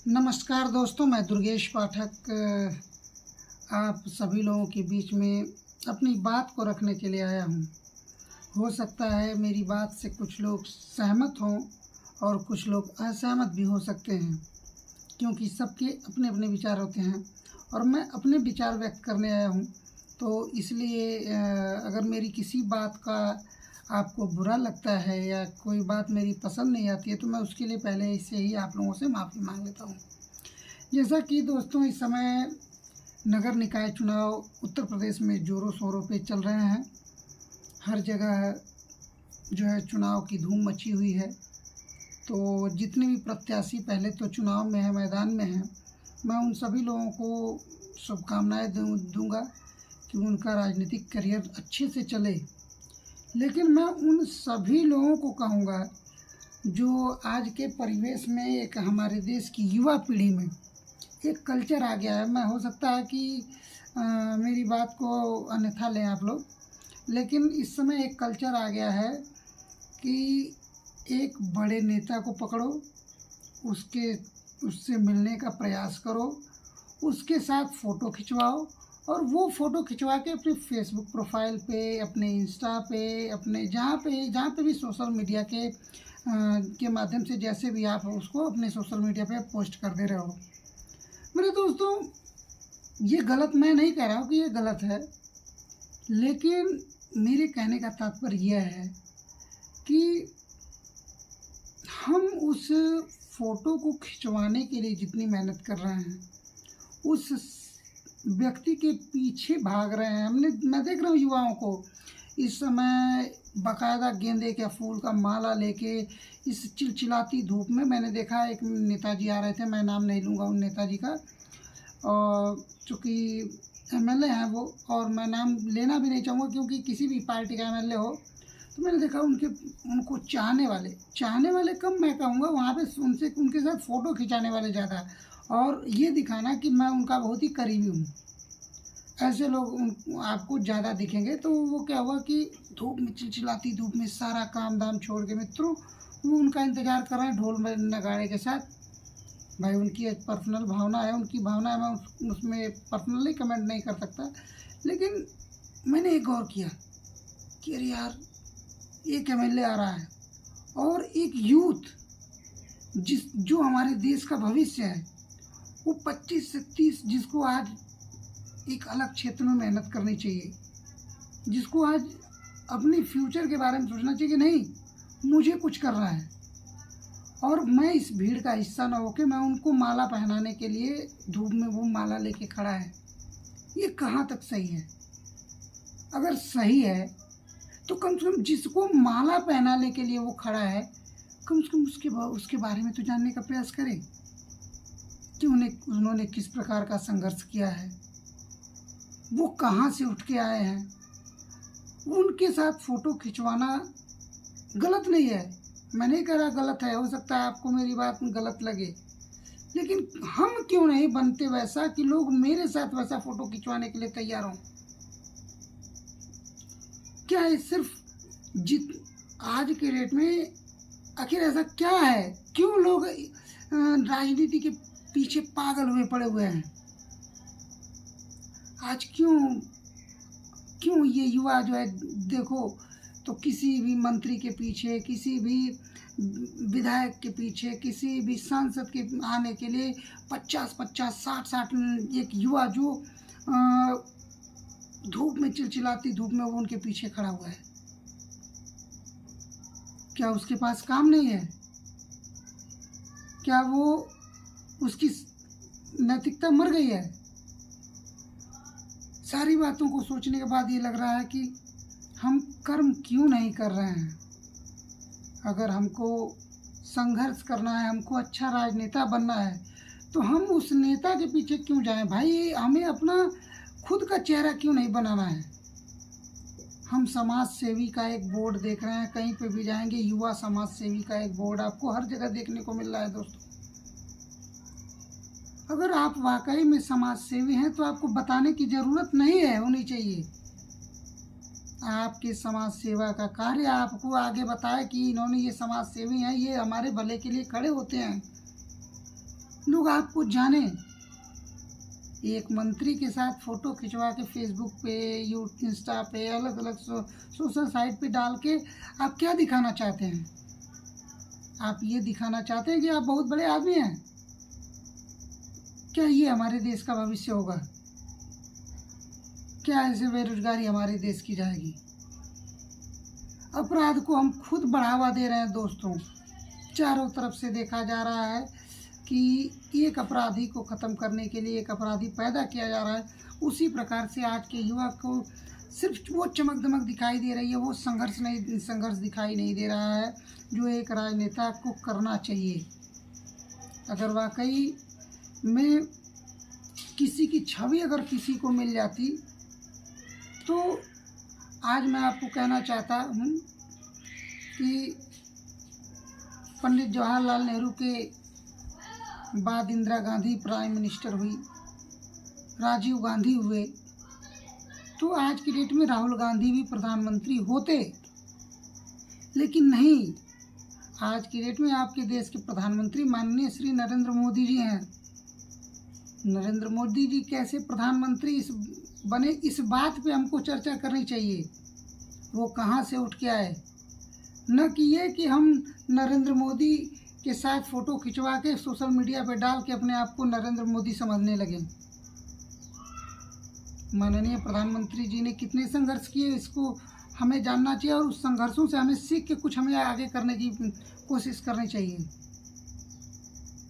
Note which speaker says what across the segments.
Speaker 1: नमस्कार दोस्तों, मैं दुर्गेश पाठक आप सभी लोगों के बीच में अपनी बात को रखने के लिए आया हूँ। हो सकता है मेरी बात से कुछ लोग सहमत हों और कुछ लोग असहमत भी हो सकते हैं, क्योंकि सबके अपने अपने विचार होते हैं और मैं अपने विचार व्यक्त करने आया हूँ। तो इसलिए अगर मेरी किसी बात का आपको बुरा लगता है या कोई बात मेरी पसंद नहीं आती है तो मैं उसके लिए पहले से ही आप लोगों से माफ़ी मांग लेता हूँ। जैसा कि दोस्तों इस समय नगर निकाय चुनाव उत्तर प्रदेश में ज़ोरों शोरों पे चल रहे हैं। हर जगह जो है चुनाव की धूम मची हुई है। तो जितने भी प्रत्याशी पहले तो चुनाव में है, मैदान में हैं, मैं उन सभी लोगों को शुभकामनाएं दूंगा कि उनका राजनीतिक करियर अच्छे से चले। लेकिन मैं उन सभी लोगों को कहूँगा जो आज के परिवेश में एक हमारे देश की युवा पीढ़ी में एक कल्चर आ गया है। मैं हो सकता है कि मेरी बात को अन्यथा लें आप लोग, लेकिन इस समय एक कल्चर आ गया है कि एक बड़े नेता को पकड़ो, उससे मिलने का प्रयास करो, उसके साथ फ़ोटो खिंचवाओ और वो फ़ोटो खिंचवा के अपने फेसबुक प्रोफाइल पे, अपने इंस्टा पे, अपने जहाँ पे भी सोशल मीडिया के माध्यम से जैसे भी आप उसको अपने सोशल मीडिया पे पोस्ट कर दे रहे हो। मेरे दोस्तों, ये गलत मैं नहीं कह रहा हूँ कि ये गलत है, लेकिन मेरे कहने का तात्पर्य यह है कि हम उस फ़ोटो को खिंचवाने के लिए जितनी मेहनत कर रहे हैं, उस व्यक्ति के पीछे भाग रहे हैं। मैं देख रहा हूँ युवाओं को इस समय बाकायदा गेंदे के फूल का माला लेके इस चिलचिलाती धूप में, मैंने देखा एक नेताजी आ रहे थे, मैं नाम नहीं लूँगा उन नेताजी का, और चूँकि एमएलए हैं वो, और मैं नाम लेना भी नहीं चाहूँगा क्योंकि किसी भी पार्टी का एमएलए हो, तो मैंने देखा उनको चाहने वाले कम मैं कहूँगा, वहाँ पे उनके साथ फ़ोटो खिंचाने वाले ज़्यादा, और ये दिखाना कि मैं उनका बहुत ही करीबी हूँ। ऐसे लोग आपको ज़्यादा दिखेंगे। तो वो क्या हुआ कि धूप में, चिलचिलाती धूप में सारा काम धाम छोड़ के मित्रों वो उनका इंतज़ार कर रहे हैं ढोल में नगाड़े के साथ। भाई उनकी एक पर्सनल भावना है, उनकी भावना है, मैं उसमें पर्सनली कमेंट नहीं कर सकता। लेकिन मैंने एक गौर किया कि अरे यार, एक एमएलए आ रहा है और एक यूथ जो हमारे देश का भविष्य है, वो 25 से 30, जिसको आज एक अलग क्षेत्र में मेहनत करनी चाहिए, जिसको आज अपने फ्यूचर के बारे में सोचना चाहिए कि नहीं मुझे कुछ करना है, और मैं इस भीड़ का हिस्सा ना होकर मैं उनको माला पहनाने के लिए धूप में वो माला लेके खड़ा है। ये कहाँ तक सही है? अगर सही है तो कम से कम जिसको माला पहनाने के लिए वो खड़ा है, कम से कम उसके बारे में तो जानने का प्रयास करें कि उन्होंने किस प्रकार का संघर्ष किया है, वो कहाँ से उठ के आए हैं। उनके साथ फ़ोटो खिंचवाना गलत नहीं है, मैं नहीं कह रहा गलत है, हो सकता है आपको मेरी बात गलत लगे, लेकिन हम क्यों नहीं बनते वैसा कि लोग मेरे साथ वैसा फ़ोटो खिंचवाने के लिए तैयार हों। क्या है सिर्फ आज के डेट में आखिर ऐसा क्या है, क्यों लोग राजनीति के पीछे पागल हुए पड़े हुए हैं? आज क्यों ये युवा जो है, देखो तो किसी भी मंत्री के पीछे, किसी भी विधायक के पीछे, किसी भी सांसद के आने के लिए 50-50, 60-60 एक युवा जो धूप में, चिलचिलाती धूप में वो उनके पीछे खड़ा हुआ है। क्या उसके पास काम नहीं है? क्या वो उसकी नैतिकता मर गई है? सारी बातों को सोचने के बाद ये लग रहा है कि हम कर्म क्यों नहीं कर रहे हैं। अगर हमको संघर्ष करना है, हमको अच्छा राजनेता बनना है, तो हम उस नेता के पीछे क्यों जाएं? भाई हमें अपना खुद का चेहरा क्यों नहीं बनाना है? हम समाज सेवी का एक बोर्ड देख रहे हैं, कहीं पे भी जाएंगे युवा समाज सेवी का एक बोर्ड आपको हर जगह देखने को मिल रहा है। दोस्तों, अगर आप वाकई में समाज सेवी हैं तो आपको बताने की ज़रूरत नहीं है, होनी चाहिए। आपके समाज सेवा का कार्य आपको आगे बताए कि इन्होंने ये समाज सेवी हैं, ये हमारे भले के लिए खड़े होते हैं। लोग आपको जाने। एक मंत्री के साथ फ़ोटो खिंचवा के फेसबुक पे, इंस्टा पे, अलग अलग सोशल साइट पे डाल के आप क्या दिखाना चाहते हैं? आप ये दिखाना चाहते हैं कि आप बहुत बड़े आदमी हैं? क्या ये हमारे देश का भविष्य होगा? क्या ऐसे बेरोजगारी हमारे देश की जाएगी? अपराध को हम खुद बढ़ावा दे रहे हैं दोस्तों। चारों तरफ से देखा जा रहा है कि एक अपराधी को ख़त्म करने के लिए एक अपराधी पैदा किया जा रहा है। उसी प्रकार से आज के युवा को सिर्फ वो चमक दमक दिखाई दे रही है, वो संघर्ष दिखाई नहीं दे रहा है जो एक राजनेता को करना चाहिए। अगर वाकई में किसी की छवि अगर किसी को मिल जाती तो आज मैं आपको कहना चाहता हूँ कि पंडित जवाहरलाल नेहरू के बाद इंदिरा गांधी प्राइम मिनिस्टर हुई, राजीव गांधी हुए, तो आज की डेट में राहुल गांधी भी प्रधानमंत्री होते। लेकिन नहीं, आज की डेट में आपके देश के प्रधानमंत्री माननीय श्री नरेंद्र मोदी जी हैं। नरेंद्र मोदी जी कैसे प्रधानमंत्री बने, इस बात पे हमको चर्चा करनी चाहिए। वो कहाँ से उठ के आए, न कि ये कि हम नरेंद्र मोदी के साथ फ़ोटो खिंचवा के सोशल मीडिया पे डाल के अपने आप को नरेंद्र मोदी समझने लगे। माननीय प्रधानमंत्री जी ने कितने संघर्ष किए, इसको हमें जानना चाहिए और उस संघर्षों से हमें सीख के कुछ हमें आगे करने की कोशिश करनी चाहिए।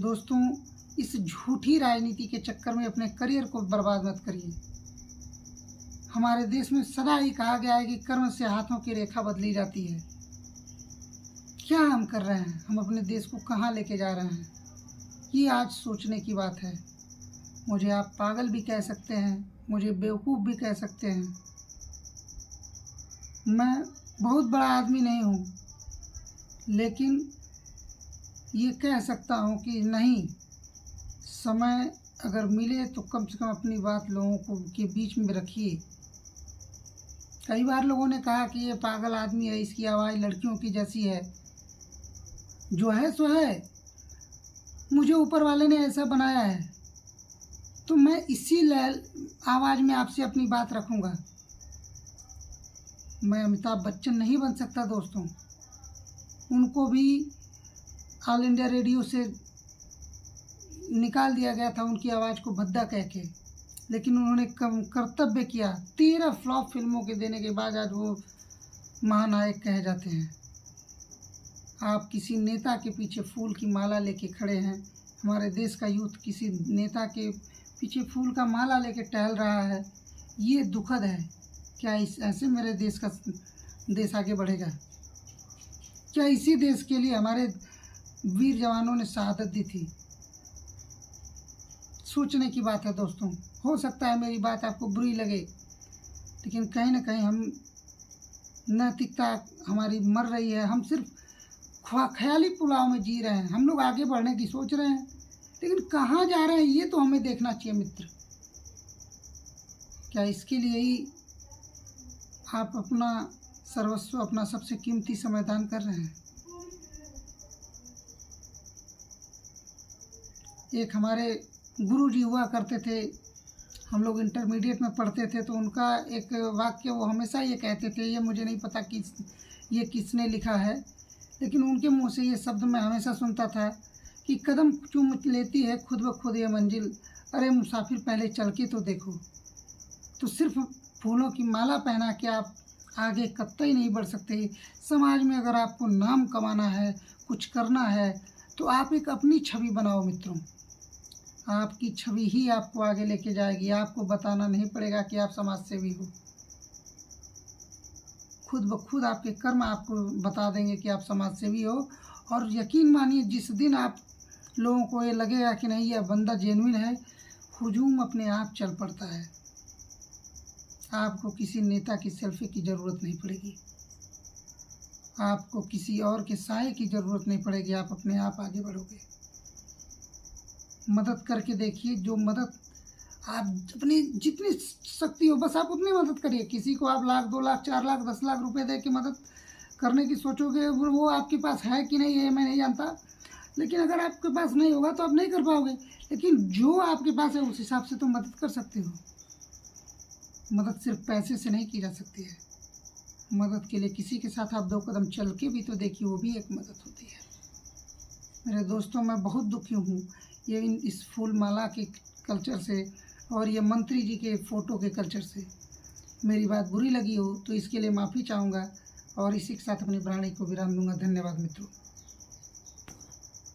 Speaker 1: दोस्तों, इस झूठी राजनीति के चक्कर में अपने करियर को बर्बाद मत करिए। हमारे देश में सदा ही कहा गया है कि कर्म से हाथों की रेखा बदली जाती है। क्या हम कर रहे हैं? हम अपने देश को कहाँ लेके जा रहे हैं? ये आज सोचने की बात है। मुझे आप पागल भी कह सकते हैं, मुझे बेवकूफ़ भी कह सकते हैं। मैं बहुत बड़ा आदमी नहीं हूँ, लेकिन ये कह सकता हूँ कि नहीं, समय अगर मिले तो कम से कम अपनी बात लोगों को के बीच में रखिए। कई बार लोगों ने कहा कि ये पागल आदमी है, इसकी आवाज़ लड़कियों की जैसी है। जो है सो है, मुझे ऊपर वाले ने ऐसा बनाया है, तो मैं इसी आवाज़ में आपसे अपनी बात रखूँगा। मैं अमिताभ बच्चन नहीं बन सकता दोस्तों। उनको भी ऑल इंडिया रेडियो से निकाल दिया गया था, उनकी आवाज़ को भद्दा कह के, लेकिन उन्होंने कर्तव्य किया। 13 फ्लॉप फिल्मों के देने के बाद आज वो महानायक कहे जाते हैं। आप किसी नेता के पीछे फूल की माला लेके खड़े हैं। हमारे देश का यूथ किसी नेता के पीछे फूल का माला लेके टहल रहा है। ये दुखद है। क्या ऐसे मेरे देश आगे बढ़ेगा? क्या इसी देश के लिए हमारे वीर जवानों ने शहादत दी थी? सोचने की बात है दोस्तों। हो सकता है मेरी बात आपको बुरी लगे, लेकिन कहीं ना कहीं हम नैतिकता हमारी मर रही है। हम सिर्फ ख्याली पुलाव में जी रहे हैं। हम लोग आगे बढ़ने की सोच रहे हैं, लेकिन कहाँ जा रहे हैं ये तो हमें देखना चाहिए मित्र। क्या इसके लिए ही आप अपना सर्वस्व, अपना सबसे कीमती समय दान कर रहे हैं? एक हमारे गुरु जी हुआ करते थे, हम लोग इंटरमीडिएट में पढ़ते थे, तो उनका एक वाक्य वो हमेशा ये कहते थे, ये मुझे नहीं पता कि ये किसने लिखा है, लेकिन उनके मुंह से ये शब्द मैं हमेशा सुनता था कि कदम चूम लेती है खुद ब खुद ये मंजिल, अरे मुसाफिर पहले चल के तो देखो। तो सिर्फ फूलों की माला पहना के आप आगे कतई नहीं बढ़ सकते। समाज में अगर आपको नाम कमाना है, कुछ करना है, तो आप एक अपनी छवि बनाओ मित्रों। आपकी छवि ही आपको आगे लेके जाएगी। आपको बताना नहीं पड़ेगा कि आप समाज सेवी हो। खुद ब खुद आपके कर्म आपको बता देंगे कि आप समाज सेवी हो। और यकीन मानिए, जिस दिन आप लोगों को ये लगेगा कि नहीं यह बंदा जेन्युइन है, हुजूम अपने आप चल पड़ता है। आपको किसी नेता की सेल्फी की ज़रूरत नहीं पड़ेगी, आपको किसी और के साये की ज़रूरत नहीं पड़ेगी। आप अपने आप आगे बढ़ोगे। मदद करके देखिए। जो मदद आप अपनी जितनी शक्ति हो, बस आप उतनी मदद करिए। किसी को आप 1 लाख 2 लाख 4 लाख 10 लाख रुपए दे के मदद करने की सोचोगे, वो आपके पास है कि नहीं है मैं नहीं जानता, लेकिन अगर आपके पास नहीं होगा तो आप नहीं कर पाओगे। लेकिन जो आपके पास है उस हिसाब से तो मदद कर सकते हो। मदद सिर्फ पैसे से नहीं की जा सकती है। मदद के लिए किसी के साथ आप 2 कदम चल के भी तो देखिए, वो भी एक मदद होती है। मेरे दोस्तों, मैं बहुत दुखी हूँ ये इस फूल माला के कल्चर से और ये मंत्री जी के फ़ोटो के कल्चर से। मेरी बात बुरी लगी हो तो इसके लिए माफ़ी चाहूँगा और इसी के साथ अपनी वाणी को विराम दूंगा। धन्यवाद मित्रों।